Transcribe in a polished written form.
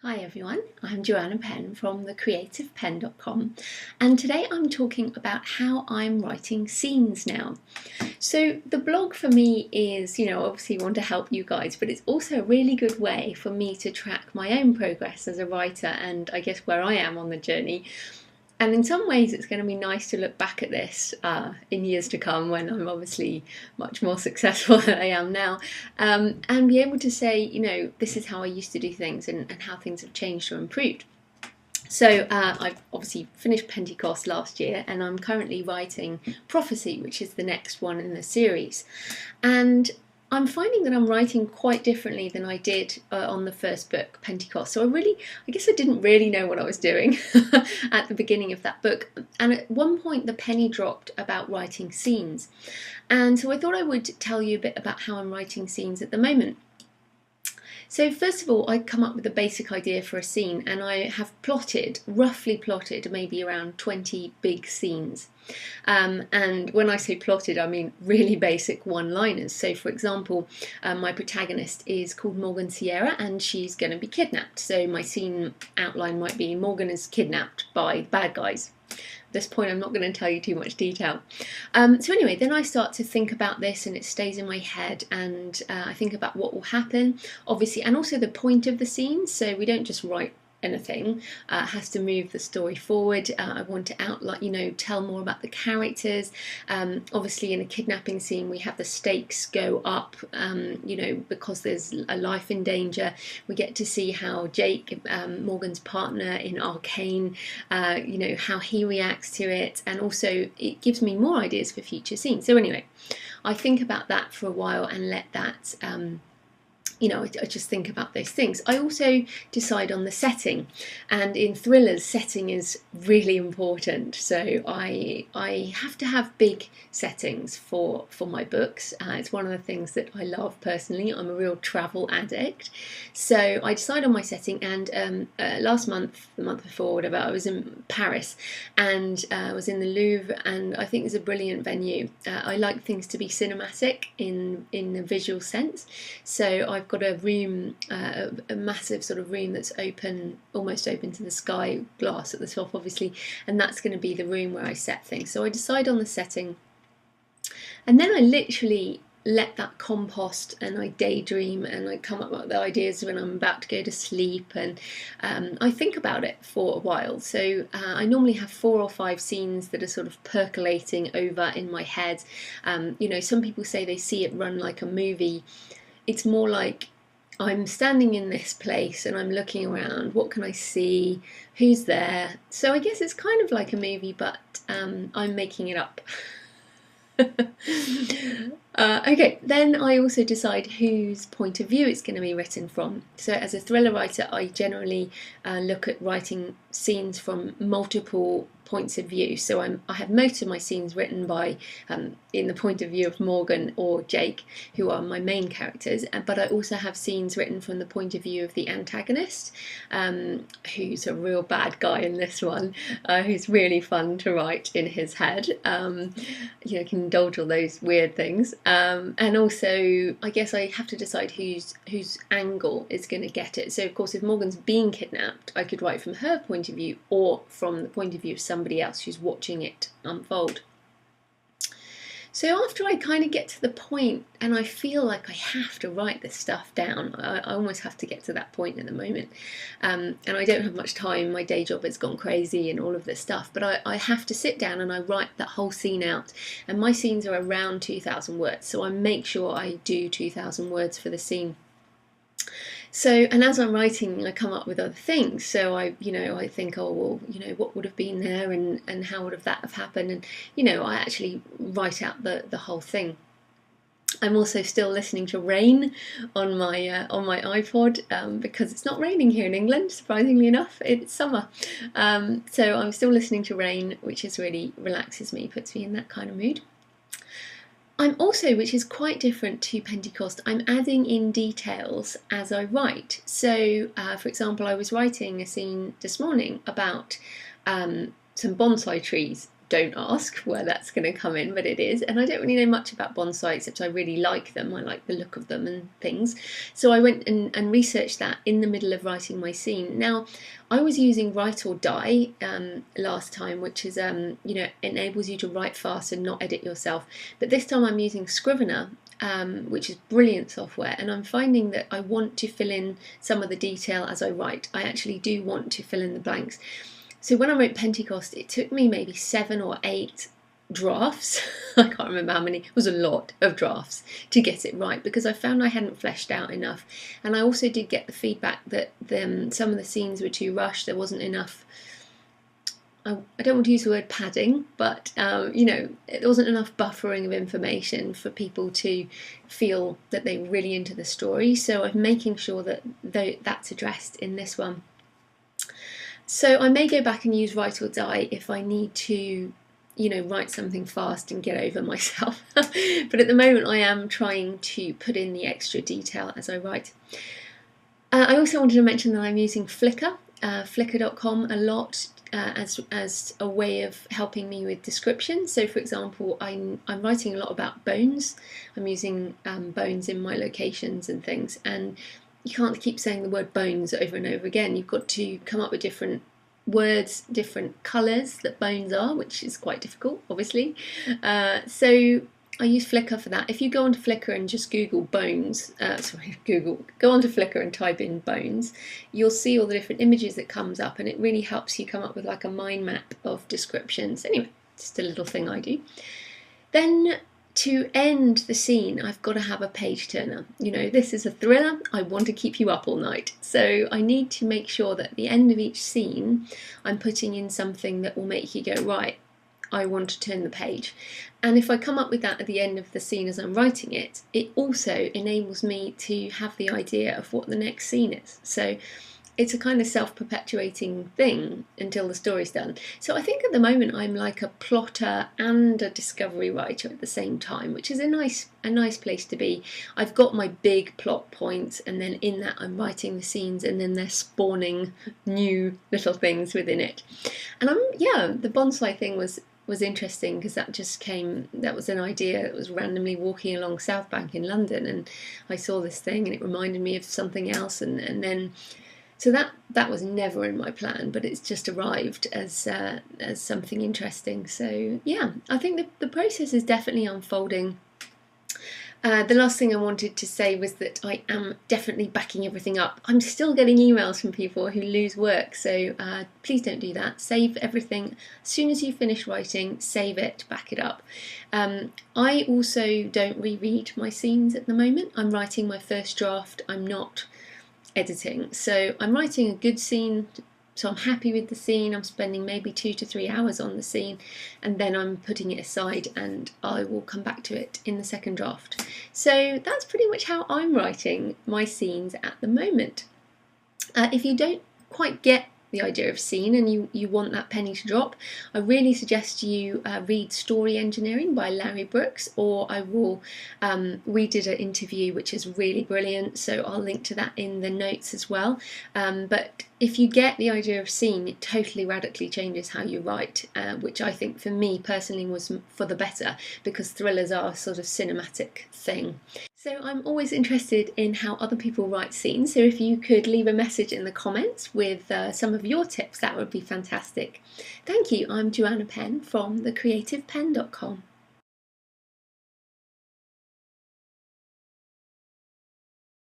Hi everyone, I'm Joanna Penn from thecreativepenn.com, and today I'm talking about how I'm writing scenes now. So the blog for me is, obviously want to help you guys, but it's also a really good way for me to track my own progress as a writer and I guess where I am on the journey. And in some ways, it's going to be nice to look back at this in years to come when I'm obviously much more successful than I am now, and be able to say, this is how I used to do things and how things have changed or improved. So I've obviously finished Pentecost last year, and I'm currently writing Prophecy, which is the next one in the series. And I'm finding that I'm writing quite differently than I did on the first book, Pentecost. So I guess I didn't really know what I was doing at the beginning of that book. And at one point the penny dropped about writing scenes. And so I thought I would tell you a bit about how I'm writing scenes at the moment. So first of all, I come up with a basic idea for a scene, and I have roughly plotted, maybe around 20 big scenes. And when I say plotted, I mean really basic one-liners. So for example, my protagonist is called Morgan Sierra and she's going to be kidnapped. So my scene outline might be Morgan is kidnapped by bad guys. At this point I'm not going to tell you too much detail. So anyway, then I start to think about this and it stays in my head, and I think about what will happen, obviously, and also the point of the scene. So we don't just write anything, has to move the story forward. I want to outline, tell more about the characters. Obviously in a kidnapping scene we have the stakes go up, because there's a life in danger. We get to see how Jake, Morgan's partner in Arcane, how he reacts to it, and also it gives me more ideas for future scenes. So anyway, I think about that for a while and let that I just think about those things. I also decide on the setting, and in thrillers setting is really important. So I have to have big settings for my books. It's one of the things that I love personally. I'm a real travel addict. So I decide on my setting, and last month, the month before, whatever, I was in Paris, and I was in the Louvre, and I think it's a brilliant venue. I like things to be cinematic in a visual sense. So I've got a room, a massive sort of room that's open, almost open to the sky, glass at the top obviously, and that's going to be the room where I set things. So I decide on the setting, and then I literally let that compost, and I daydream, and I come up with the ideas when I'm about to go to sleep, and I think about it for a while. So I normally have 4 or 5 scenes that are sort of percolating over in my head. Some people say they see it run like a movie. It's more like I'm standing in this place and I'm looking around. What can I see? Who's there? So I guess it's kind of like a movie, but I'm making it up. Okay, then I also decide whose point of view it's going to be written from. So as a thriller writer, I generally look at writing scenes from multiple points of view. So I have most of my scenes written by in the point of view of Morgan or Jake, who are my main characters, but I also have scenes written from the point of view of the antagonist, who's a real bad guy in this one, who's really fun to write in his head. Can indulge all those weird things, and also I guess I have to decide whose angle is going to get it. So of course, if Morgan's being kidnapped, I could write from her point of view or from the point of view of somebody else who's watching it unfold. So after I kind of get to the point and I feel like I have to write this stuff down, I almost have to get to that point at the moment, and I don't have much time. My day job has gone crazy and all of this stuff, but I have to sit down and I write that whole scene out, and my scenes are around 2,000 words, so I make sure I do 2,000 words for the scene. So, and as I'm writing, I come up with other things. So I think, oh, well, what would have been there, and how would that have happened? And, I actually write out the whole thing. I'm also still listening to Rain on my iPod, because it's not raining here in England, surprisingly enough. It's summer. So I'm still listening to Rain, which is really relaxes me, puts me in that kind of mood. I'm also, which is quite different to Pentecost, I'm adding in details as I write. So, for example, I was writing a scene this morning about some bonsai trees don't ask where that's going to come in, but it is. And I don't really know much about bonsai, except I really like them. I like the look of them and things. So I went and researched that in the middle of writing my scene. Now, I was using Write or Die last time, which is, enables you to write fast and not edit yourself. But this time I'm using Scrivener, which is brilliant software, and I'm finding that I want to fill in some of the detail as I write. I actually do want to fill in the blanks. So when I wrote Pentecost, it took me maybe 7 or 8 drafts. I can't remember how many. It was a lot of drafts to get it right, because I found I hadn't fleshed out enough. And I also did get the feedback that some of the scenes were too rushed. There wasn't enough, I don't want to use the word padding, but there wasn't enough buffering of information for people to feel that they were really into the story. So I'm making sure that that's addressed in this one. So I may go back and use Write or Die if I need to, write something fast and get over myself. But at the moment I am trying to put in the extra detail as I write. I also wanted to mention that I'm using Flickr, Flickr.com a lot as a way of helping me with description. So for example, I'm writing a lot about bones. I'm using bones in my locations and things, and you can't keep saying the word bones over and over again. You've got to come up with different words, different colours that bones are, which is quite difficult, obviously. So I use Flickr for that. If you go onto Flickr and just Google bones, go onto Flickr and type in bones, you'll see all the different images that comes up, and it really helps you come up with like a mind map of descriptions. Anyway, just a little thing I do. Then to end the scene, I've got to have a page turner. This is a thriller. I want to keep you up all night. So I need to make sure that at the end of each scene, I'm putting in something that will make you go, right, I want to turn the page. And if I come up with that at the end of the scene as I'm writing it, it also enables me to have the idea of what the next scene is. So it's a kind of self-perpetuating thing until the story's done. So I think at the moment I'm like a plotter and a discovery writer at the same time, which is a nice place to be. I've got my big plot points, and then in that I'm writing the scenes, and then they're spawning new little things within it. And the bonsai thing was interesting, because that was an idea that was randomly walking along South Bank in London, and I saw this thing and it reminded me of something else, and then so that was never in my plan, but it's just arrived as something interesting. So yeah, I think the process is definitely unfolding. The last thing I wanted to say was that I am definitely backing everything up. I'm still getting emails from people who lose work, so please don't do that. Save everything. As soon as you finish writing, save it, back it up. I also don't reread my scenes at the moment. I'm writing my first draft. I'm not editing. So I'm writing a good scene, so I'm happy with the scene. I'm spending maybe 2 to 3 hours on the scene, and then I'm putting it aside and I will come back to it in the second draft. So that's pretty much how I'm writing my scenes at the moment. If you don't quite get the idea of scene and you want that penny to drop, I really suggest you read Story Engineering by Larry Brooks, or we did an interview which is really brilliant, so I'll link to that in the notes as well. But if you get the idea of scene, it totally radically changes how you write, which I think for me personally was for the better, because thrillers are a sort of cinematic thing. So I'm always interested in how other people write scenes, so if you could leave a message in the comments with some of your tips, that would be fantastic. Thank you. I'm Joanna Penn from thecreativepenn.com.